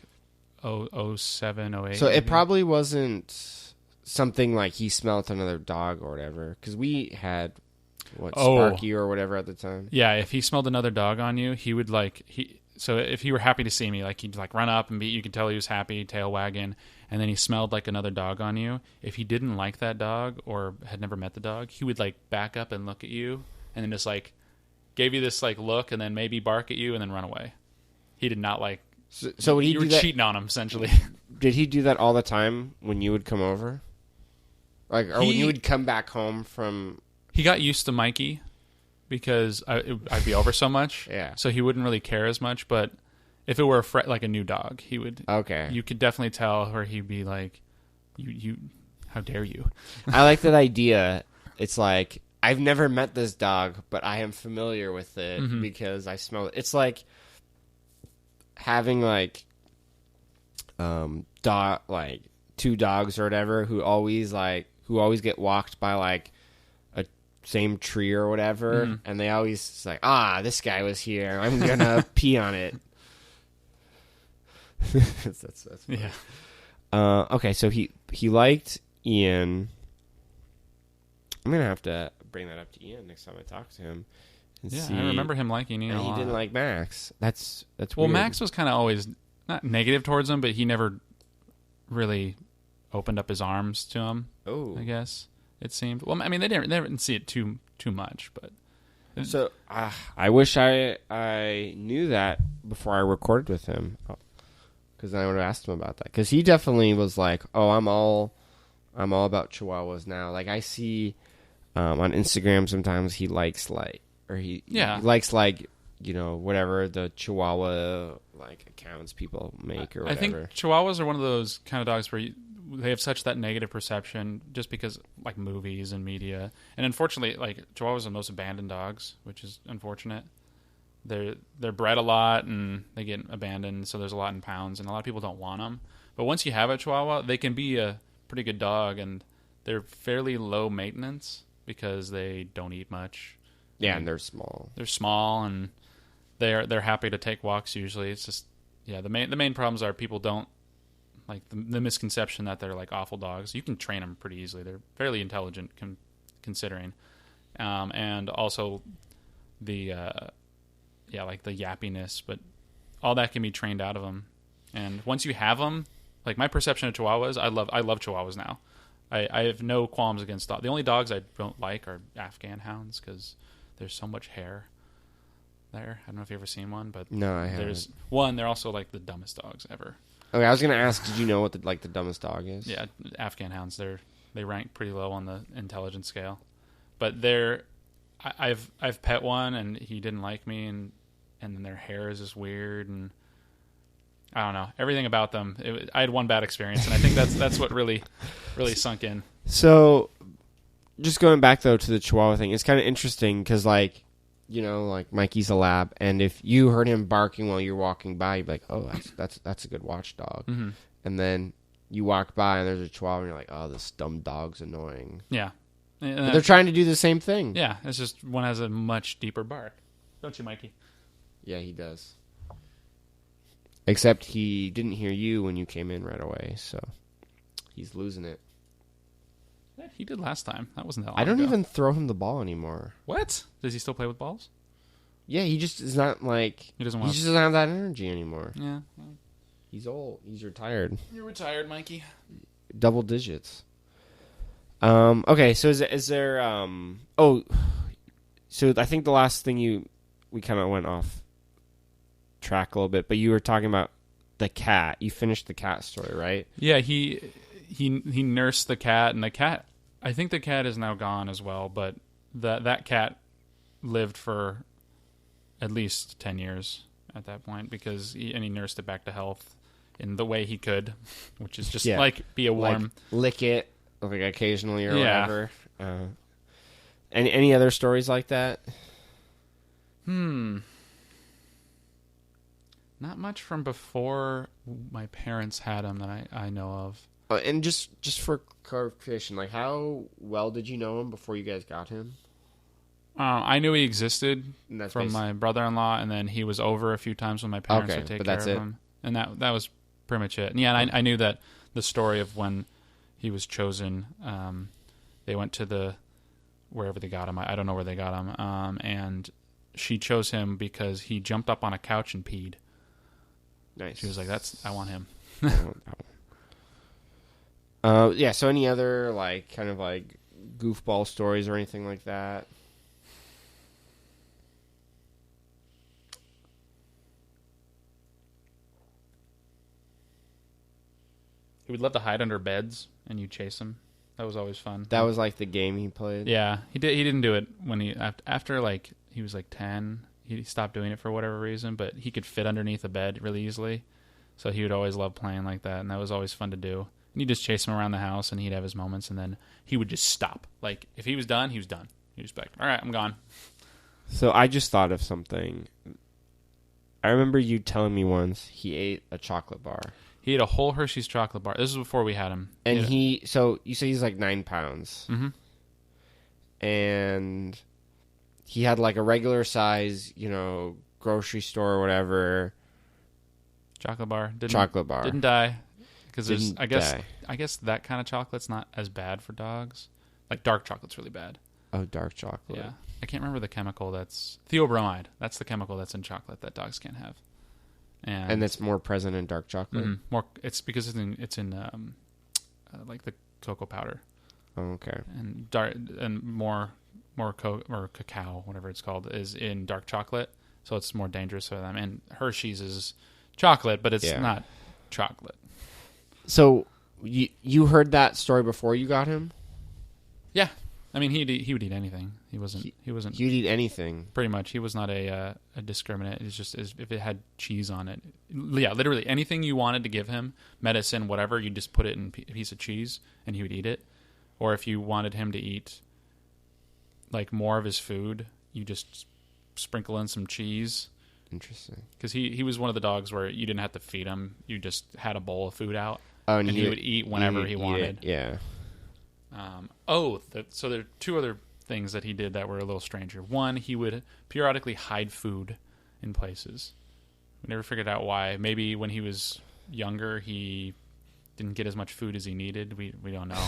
07, 08. So it probably wasn't something like he smelled another dog or whatever. Because we had, Sparky or whatever at the time. Yeah, if he smelled another dog on you, he would so if he were happy to see me, like he'd like run up and you could tell he was happy, tail wagging, and then he smelled like another dog on you. If he didn't like that dog or had never met the dog, he would like back up and look at you and then just like gave you this like look and then maybe bark at you and then run away. He did not like. So you were cheating on him essentially. Did he do that all the time when you would come over? Like, or when you would come back home from? He got used to Mikey because I'd be over so much. Yeah. So he wouldn't really care as much, but if it were like a new dog, he would. Okay. You could definitely tell where he'd be like, "You, how dare you?" I like that idea. It's like I've never met this dog, but I am familiar with it because I smell it. It's like having like two dogs or whatever who always get walked by like a same tree or whatever, and they always like, this guy was here. I'm gonna pee on it. that's yeah. Okay, so he liked Ian. I'm gonna have to bring that up to Ian next time I talk to him. Yeah, I remember him liking Ian. And a lot. He didn't like Max. That's well, weird. Max was kind of always not negative towards him, but he never really opened up his arms to him. Oh, I guess it seemed. Well, I mean, they didn't see it too much, but. So I wish I knew that before I recorded with him. Because then I would have asked him about that. Because he definitely was like, "Oh, I'm all about Chihuahuas now." Like I see on Instagram sometimes he likes he likes whatever the Chihuahua like accounts people make or whatever. I think Chihuahuas are one of those kind of dogs where they have such that negative perception just because like movies and media, and unfortunately, like Chihuahuas are the most abandoned dogs, which is unfortunate. They're bred a lot and they get abandoned, so there's a lot in pounds, and a lot of people don't want them. But once you have a Chihuahua, they can be a pretty good dog, and they're fairly low maintenance because they don't eat much. Yeah, and they're small. They're small, and they're happy to take walks. Usually, it's just the main problems are people don't like the misconception that they're like awful dogs. You can train them pretty easily. They're fairly intelligent considering, and also the. Like the yappiness, but all that can be trained out of them. And once you have them, like my perception of Chihuahuas, I love Chihuahuas now. I have no qualms against dogs. The only dogs I don't like are Afghan hounds because there's so much hair there. I don't know if you've ever seen one, but no, I haven't. There's one. They're also like the dumbest dogs ever. Okay, I was gonna ask, did you know what the dumbest dog is? Yeah, Afghan hounds. They rank pretty low on the intelligence scale. But I've pet one, and he didn't like me, and then their hair is just weird, and I don't know, everything about them. I had one bad experience, and I think that's what really sunk in. So, just going back though to the Chihuahua thing, it's kind of interesting because, like, you know, like Mikey's a lab, and if you heard him barking while you're walking by, you'd be like, "Oh, that's a good watchdog," Mm-hmm. and then you walk by and there's a Chihuahua, and you're like, "Oh, this dumb dog's annoying." Yeah, But they're trying to do the same thing. Yeah, it's just one has a much deeper bark, don't you, Mikey? Yeah, he does. Except he didn't hear you when you came in right away, so he's losing it. Yeah, he did last time. That wasn't that long I don't ago. even throw him the ball anymore. What? Does he still play with balls? Yeah, he just is not like... He just doesn't have that energy anymore. Yeah. He's old. He's retired. You're retired, Mikey. Double digits. Okay, so is there... so I think the last thing we kind of went off track a little bit, but you were talking about the cat. You finished the cat story, right? Yeah, he nursed the cat, and the cat, I think the cat is now gone as well, but that cat lived for at least 10 years at that point, because he nursed it back to health in the way he could, which is just like be a warm... Like, lick it, like occasionally or whatever. Any other stories like that? Not much from before my parents had him that I know of. And just for clarification, like, how well did you know him before you guys got him? I knew he existed And from my brother-in-law, and then he was over a few times when my parents would take care of him. And that was pretty much it. And yeah, and I knew that the story of when he was chosen, they went to wherever they got him. I don't know where they got him. And she chose him because he jumped up on a couch and peed. Nice. She was like, I want him. Yeah, so any other, like, kind of, like, goofball stories or anything like that? He would love to hide under beds, and you chase him. That was always fun. That was, like, the game he played? Yeah, he didn't do it when after like, he was, like, 10. He stopped doing it for whatever reason, but he could fit underneath a bed really easily. So he would always love playing like that, and that was always fun to do. And you just chase him around the house, and he'd have his moments, and then he would just stop. Like, if he was done, he was done. He was like, all right, I'm gone. So I just thought of something. I remember you telling me once he ate a chocolate bar. He ate a whole Hershey's chocolate bar. This was before we had him. And so you say he's like 9 pounds. Mm-hmm. And he had like a regular size, grocery store or whatever. Chocolate bar. Didn't die. Because I guess that kind of chocolate's not as bad for dogs. Like dark chocolate's really bad. Oh, dark chocolate. Yeah. I can't remember the chemical that's... Theobromide. That's the chemical that's in chocolate that dogs can't have. And it's more present in dark chocolate? Mm-hmm. More. It's because it's in like the cocoa powder. Oh, okay. And more or cacao, whatever it's called, is in dark chocolate. So it's more dangerous for them. And Hershey's is chocolate, but it's not chocolate. So you heard that story before you got him? Yeah. I mean, he would eat anything. He wasn't. He'd eat anything. Pretty much, he was not a discriminate. It's just if it had cheese on it. Yeah, literally anything you wanted to give him, medicine, whatever, you just put it in a piece of cheese, and he would eat it. Or if you wanted him to eat like more of his food, you just sprinkle in some cheese. Interesting. Because he was one of the dogs where you didn't have to feed him; you just had a bowl of food out, and he would eat whenever he wanted. Yeah. So there are 2 other things that he did that were a little stranger. One, he would periodically hide food in places. We never figured out why. Maybe when he was younger, he didn't get as much food as he needed. We don't know.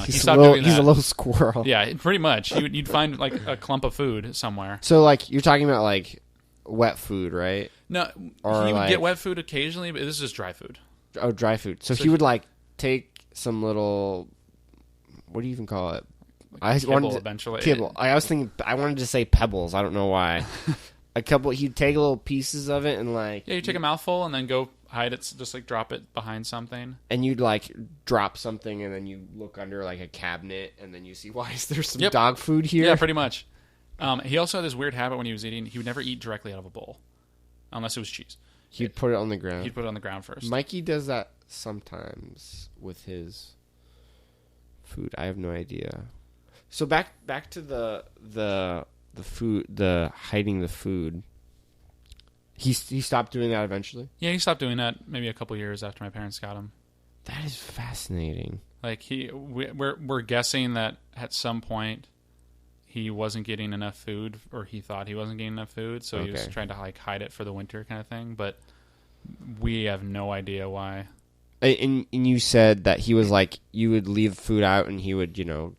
He's a little squirrel. Yeah, pretty much. You'd find like a clump of food somewhere. So like you're talking about like wet food, right? No, or he would get wet food occasionally, but this is just dry food. Oh, dry food. So he would like take some little... What do you even call it? Kibble, eventually. Kibble. I was thinking... I wanted to say pebbles. I don't know why. He'd take little pieces of it and like... Yeah, you take a mouthful and then go hide it, just like drop it behind something. And you'd like drop something, and then you look under like a cabinet, and then you see, why is there some Yep. dog food here? Yeah, pretty much. He also had this weird habit when he was eating. He would never eat directly out of a bowl, unless it was cheese. He'd put it on the ground. He'd put it on the ground first. Mikey does that sometimes with his food. I have no idea. So back to the food, the hiding the food. He stopped doing that eventually. Yeah, he stopped doing that maybe a couple years after my parents got him. That is fascinating. Like we're guessing that at some point he wasn't getting enough food, or he thought he wasn't getting enough food, so he was trying to like hide it for the winter kind of thing. But we have no idea why. And you said that he was like, you would leave food out and he would,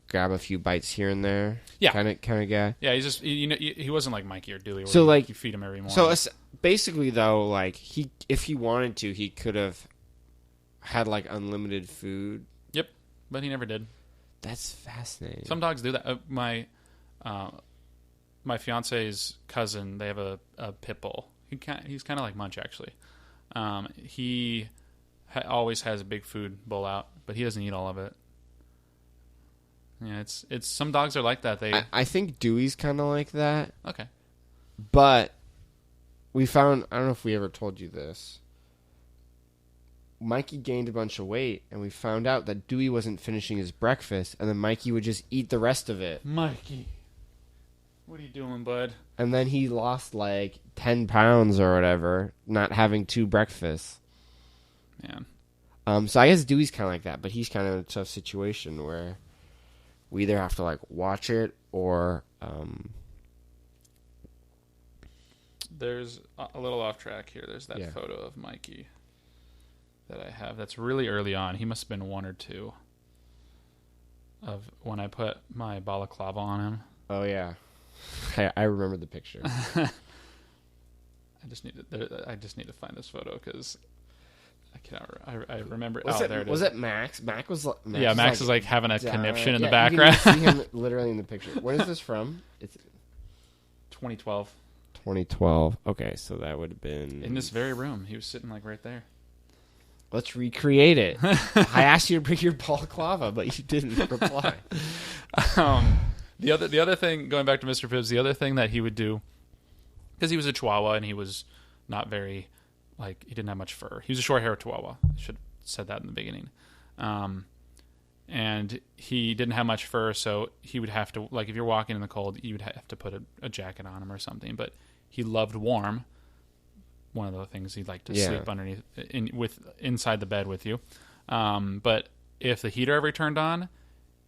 grab a few bites here and there. Yeah, kind of guy. Yeah, he's just he wasn't like Mikey or Dewey. So like you feed him every morning. So basically though, like if he wanted to, he could have had like unlimited food. Yep, but he never did. That's fascinating. Some dogs do that. My fiance's cousin, they have a pit bull. He's kind of like Munch actually. He always has a big food bowl out, but he doesn't eat all of it. Yeah, it's some dogs are like that. I think Dewey's kind of like that. Okay. But we found, I don't know if we ever told you this, Mikey gained a bunch of weight, and we found out that Dewey wasn't finishing his breakfast, and then Mikey would just eat the rest of it. Mikey, what are you doing, bud? And then he lost like 10 pounds or whatever, not having 2 breakfasts. Man. So I guess Dewey's kind of like that, but he's kind of in a tough situation where we either have to like watch it or there's a little off track here. There's that photo of Mikey that I have. That's really early on. He must have been 1 or 2 of when I put my balaclava on him. Oh yeah, I remember the picture. I just need to find this photo because I cannot. I remember. There it is. Was it Max? Max is like having a conniption in the background. You can see him literally in the picture. When is this from? It's 2012. 2012. Okay, so that would have been in this very room. He was sitting like right there. Let's recreate it. I asked you to bring your balaclava, but you didn't reply. The other thing, going back to Mr. Pibbs, the other thing that he would do, because he was a Chihuahua and he was not very, like, he didn't have much fur. He was a short-haired Chihuahua. I should have said that in the beginning. And he didn't have much fur, so he would have to, like, if you're walking in the cold, you would have to put a jacket on him or something. But he loved warm. One of the things he'd like to sleep underneath, inside the bed with you. But if the heater ever turned on,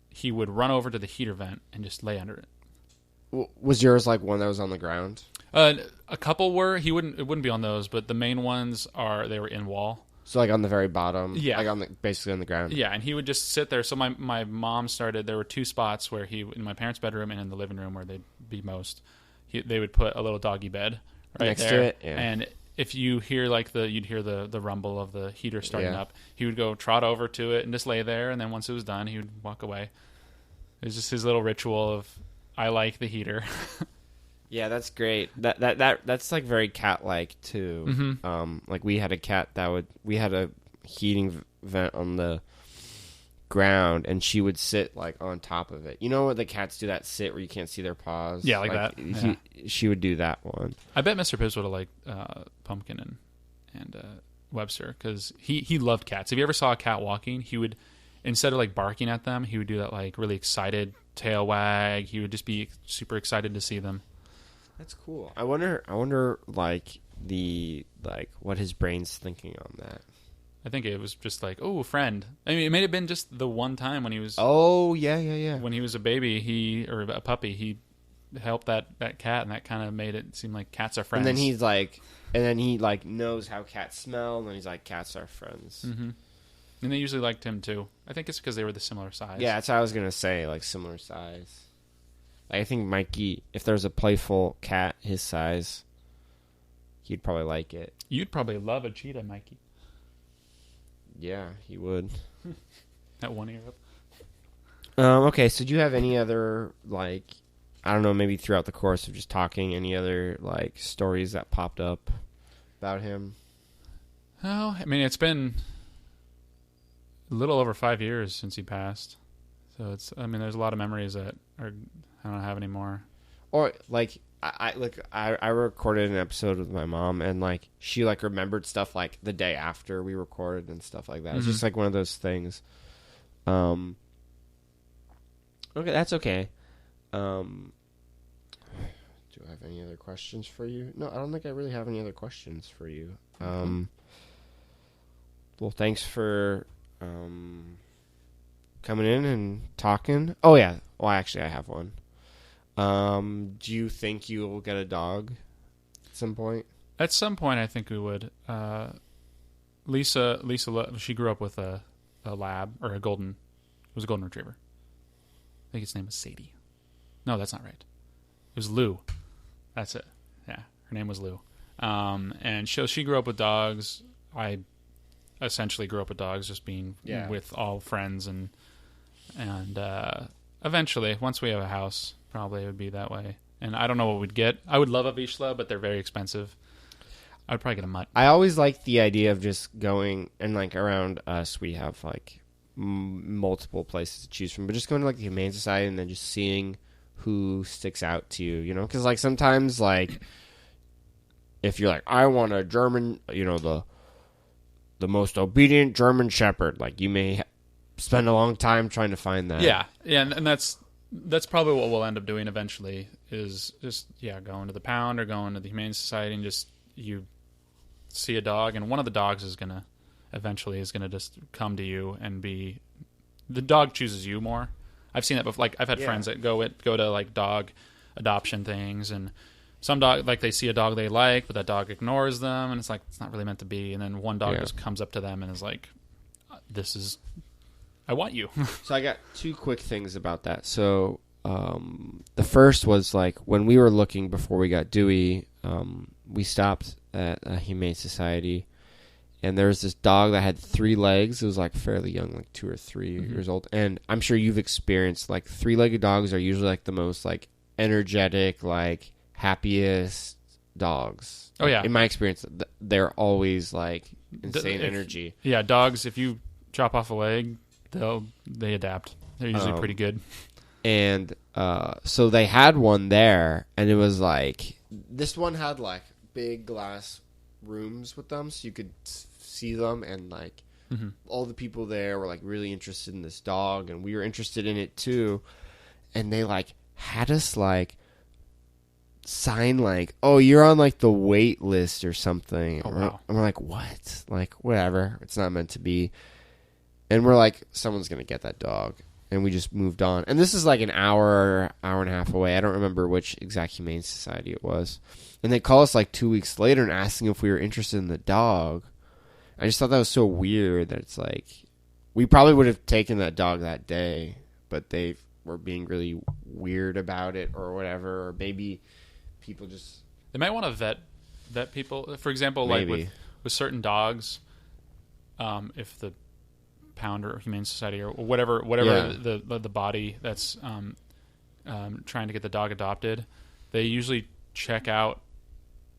he would run over to the heater vent and just lay under it. Was yours like one that was on the ground? A couple were. It wouldn't be on those, but the main ones they were in wall. So like on the very bottom? Yeah. Like basically on the ground? Yeah, and he would just sit there. So my mom started, there were 2 spots where in my parents' bedroom and in the living room where they'd be most, they would put a little doggy bed right next there. to it? Yeah. And if you hear you'd hear the rumble of the heater starting up, he would go trot over to it and just lay there, and then once it was done, he would walk away. It was just his little ritual of, I like the heater. Yeah, that's great. That's like very cat-like too. Mm-hmm. Like we had a cat we had a heating vent on the ground, and she would sit like on top of it. You know what the cats do, that sit where you can't see their paws? Yeah, like that. Yeah. She would do that one. I bet Mr. Pibbs would have liked Pumpkin and Webster, because he loved cats. If you ever saw a cat walking, he would, instead of like barking at them, he would do that like really excited tail wag. He would just be super excited to see them. That's cool. I wonder like what his brain's thinking on that. I think it was just like, oh, friend. I mean, it may have been just the one time when he was... Oh, yeah. When he was a baby, or a puppy, he helped that cat, and that kind of made it seem like cats are friends. And then he knows how cats smell, and then he's like, cats are friends. Mm-hmm. And they usually liked him, too. I think it's because they were the similar size. Yeah, that's what I was going to say, like similar size. I think Mikey, if there's a playful cat his size, he'd probably like it. You'd probably love a cheetah, Mikey. Yeah, he would. That one ear up. Okay, so do you have any other, like, I don't know, maybe throughout the course of just talking, any other, like, stories that popped up about him? Oh, I mean, it's been a little over 5 years since he passed. So it's, I mean, there's a lot of memories that I don't have anymore. Or like I recorded an episode with my mom, and like she like remembered stuff like the day after we recorded and stuff like that. It's just like one of those things. Okay, that's okay. Do I have any other questions for you? No, I don't think I really have any other questions for you. Well, thanks for coming in and talking. Oh yeah. Well, actually, I have one. Do you think you'll get a dog at some point? At some point, I think we would. Lisa, she grew up with a lab, or it was a golden retriever. I think its name was Sadie. No, that's not right. It was Lou. That's it. Yeah, her name was Lou. And she grew up with dogs. I essentially grew up with dogs, just being with all friends, and eventually, once we have a house, probably it would be that way. And I don't know what we'd get. I would love a Vizsla, but they're very expensive. I'd probably get a mutt. I always like the idea of just going, and like around us, we have like multiple places to choose from, but just going to like the Humane Society and then just seeing who sticks out to you, you know? Because like sometimes, like if you're like, I want a German, you know, the most obedient German Shepherd, like you may spend a long time trying to find that. Yeah, and that's probably what we'll end up doing eventually. Is just going to the pound or going to the Humane Society and just you see a dog, and one of the dogs is gonna just come to you and be the dog chooses you more. I've seen that before. Like I've had friends that go to like dog adoption things, and some dog like they see a dog they like, but that dog ignores them, and it's like it's not really meant to be. And then one dog just comes up to them and is like, "This is, I want you." So I got two quick things about that. So the first was like when we were looking before we got Dewey, we stopped at a Humane Society. And there was this dog that had 3 legs. It was like fairly young, like 2 or 3 years old. And I'm sure you've experienced like 3-legged dogs are usually like the most like energetic, like happiest dogs. Oh yeah. In my experience, they're always like insane energy. Yeah, dogs. If you chop off a leg, they adapt. They're usually pretty good. And so they had one there, and it was like this one had like big glass rooms with them, so you could see them, and like all the people there were like really interested in this dog, and we were interested in it too. And they like had us like sign like, oh, you're on like the wait list or something. Oh, wow. And we're like, what? Like whatever, it's not meant to be. And we're like, someone's gonna get that dog. And we just moved on. And this is like an hour and a half away. I don't remember which exact Humane Society it was. And they call us like 2 weeks later and asking if we were interested in the dog. I just thought that was so weird that it's like, we probably would have taken that dog that day, but they were being really weird about it or whatever. Or maybe people just... They might want to vet people. For example, maybe. like with certain dogs, if the Pound or Humane Society or whatever the body that's trying to get the dog adopted, they usually check out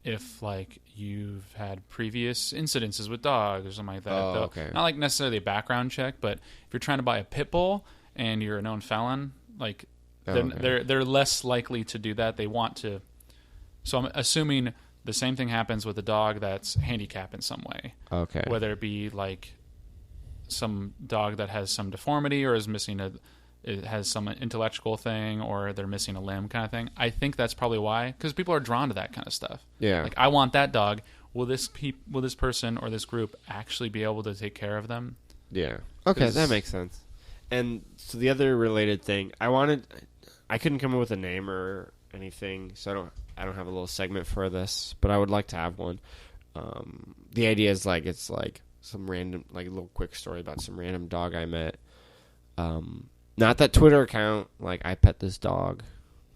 if like you've had previous incidences with dogs or something like that. Oh, okay. Not like necessarily a background check, but if you're trying to buy a pit bull and you're a known felon, like they're less likely to do that. They want to. So I'm assuming the same thing happens with a dog that's handicapped in some way. Okay. Whether it be like some dog that has some deformity or is missing it has some intellectual thing, or they're missing a limb kind of thing. I think that's probably why, because people are drawn to that kind of stuff. Yeah. Like, I want that dog. Will this person or this group actually be able to take care of them? Yeah. Okay, that makes sense. And so the other related thing, I couldn't come up with a name or anything, so I don't have a little segment for this, but I would like to have one. The idea is like, it's like some random, like a little quick story about some random dog I met. Not that Twitter account, like I pet this dog.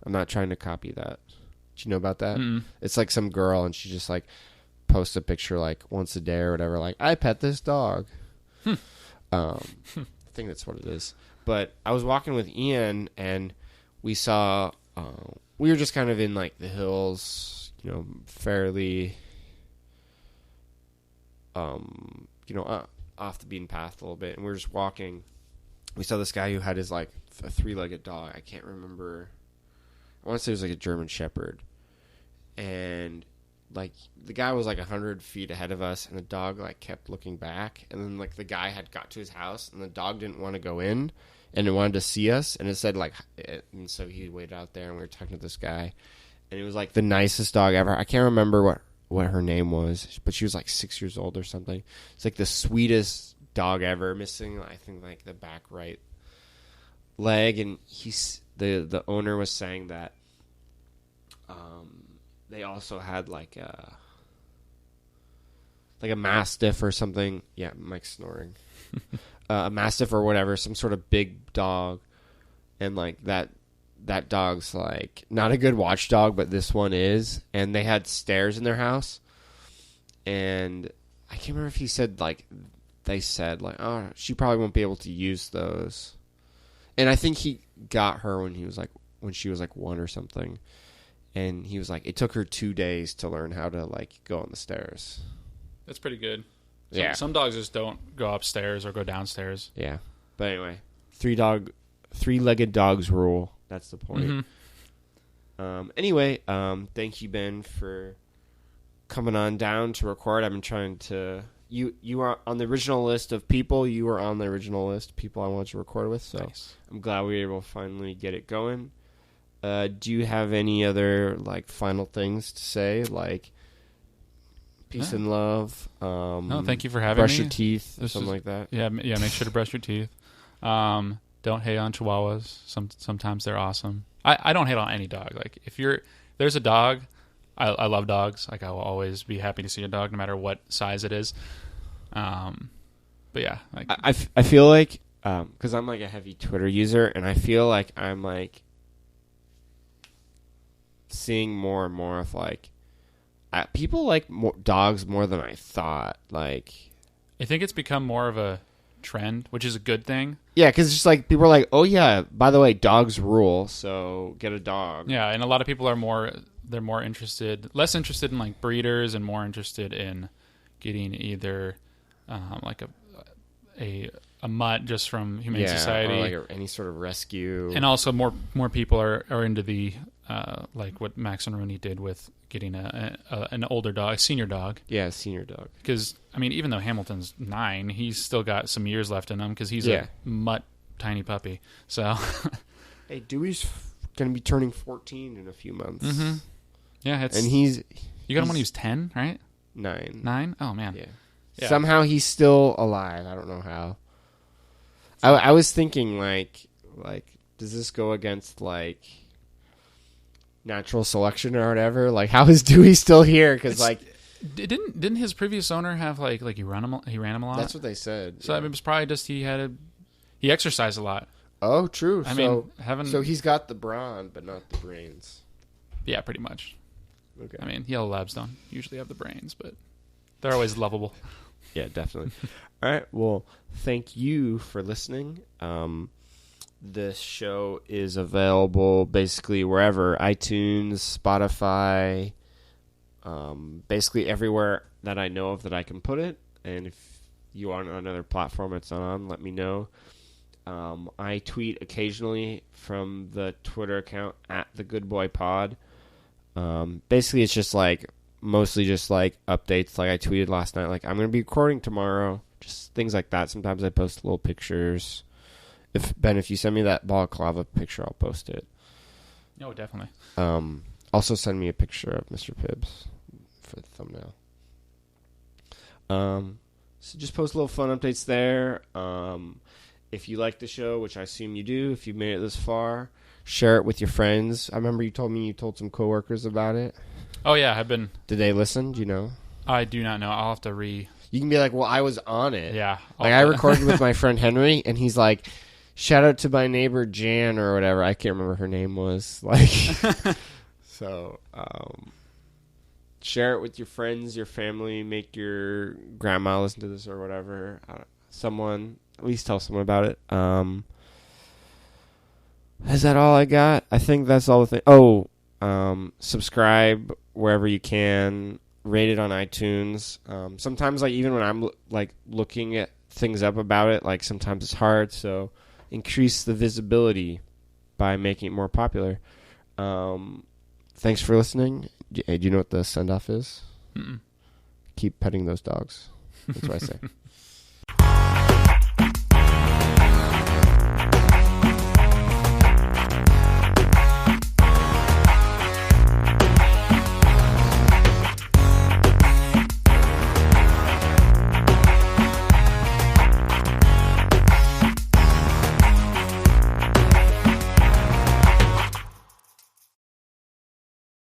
I'm not trying to copy that. Do you know about that? Mm-mm. It's like some girl, and she just like posts a picture like once a day or whatever, like I pet this dog. I think that's what it is. But I was walking with Ian, and we saw, we were just kind of in like the hills, you know, fairly off the beaten path a little bit, and we were just walking. We saw this guy who had his like a 3-legged dog. I can't remember. I want to say it was like a German Shepherd, and like the guy was like 100 feet ahead of us, and the dog like kept looking back, and then like the guy had got to his house, and the dog didn't want to go in, and it wanted to see us, and it said like, and so he waited out there, and we were talking to this guy, and it was like the nicest dog ever. I can't remember what her name was, but she was like 6 years old or something. It's like the sweetest dog ever, missing I think like the back right leg, and the owner was saying that they also had like a mastiff or something. Yeah, Mike's snoring. A mastiff or whatever, some sort of big dog, and like that dog's like not a good watchdog, but this one is. And they had stairs in their house, and I can't remember if he said like they said like, oh, she probably won't be able to use those. And I think he got her when she was like 1 or something. And he was like, it took her 2 days to learn how to like go on the stairs. That's pretty good. Yeah. Some dogs just don't go upstairs or go downstairs. Yeah. But anyway, 3-legged dogs rule. That's the point. Mm-hmm. Anyway, thank you, Ben, for coming on down to record. I've been trying to. You are on the original list of people. You were on the original list of people I wanted to record with. So nice. I'm glad we were able to finally get it going. Do you have any other like final things to say, like peace and love? No, thank you for having me. Brush your teeth, something like that. Yeah. Make sure to brush your teeth. Don't hate on Chihuahuas. Sometimes they're awesome. I don't hate on any dog. Like there's a dog. I love dogs. Like I will always be happy to see a dog, no matter what size it is. But yeah, like I feel like because I'm like a heavy Twitter user, and I feel like I'm like seeing more and more of like people like dogs more than I thought. Like I think it's become more of a trend, which is a good thing. Yeah, because it's just like people are like, oh yeah, by the way, dogs rule, so get a dog. Yeah, and a lot of people are less interested in like breeders and more interested in getting either like a mutt just from Humane Society, or like any sort of rescue. And also more people are into the like what Max and Rooney did with getting an older dog, a senior dog. Yeah, a senior dog. Because I mean, even though Hamilton's 9, he's still got some years left in him because he's a mutt tiny puppy. So, hey, Dewey's gonna be turning 14 in a few months. Mm-hmm. Yeah, and you got him when he was 10, right? 9. 9? Oh man. Yeah. Somehow he's still alive. I don't know how. I was thinking like does this go against like natural selection or whatever? Like, how is Dewey still here? Because like, didn't his previous owner have like he ran him a lot? That's what they said. So I mean, it was probably just he exercised a lot. Oh, true. So he's got the brawn, but not the brains. Yeah, pretty much. Okay. I mean, yellow labs don't usually have the brains, but they're always lovable. Yeah, definitely. All right. Well, thank you for listening. This show is available basically wherever, iTunes, Spotify, basically everywhere that I know of that I can put it. And if you are on another platform it's on, let me know. I tweet occasionally from the Twitter account @thegoodboypod. Basically, it's just like mostly just like updates. Like I tweeted last night, like I'm going to be recording tomorrow. Just things like that. Sometimes I post little pictures. If you send me that balaclava picture, I'll post it. Oh, definitely. Also send me a picture of Mr. Pibbs for the thumbnail. So just post little fun updates there. If you like the show, which I assume you do, if you made it this far, share it with your friends. I remember you told me you told some coworkers about it. Oh yeah, I've been. Did they listen? Do you know? I do not know. I'll have to You can be like, well, I was on it. Yeah. Like I recorded with my friend Henry, and he's like, shout out to my neighbor Jan or whatever. I can't remember her name was. Like, so share it with your friends, your family. Make your grandma listen to this or whatever. Someone. At least tell someone about it. Is that all I got? I think that's all the thing. Oh, subscribe wherever you can. rate it on iTunes. Sometimes, like, even when I'm like looking at things up about it, like, sometimes it's hard. So increase the visibility by making it more popular. Thanks for listening. Do you know what the send off is? Mm-mm. Keep petting those dogs. That's what I say.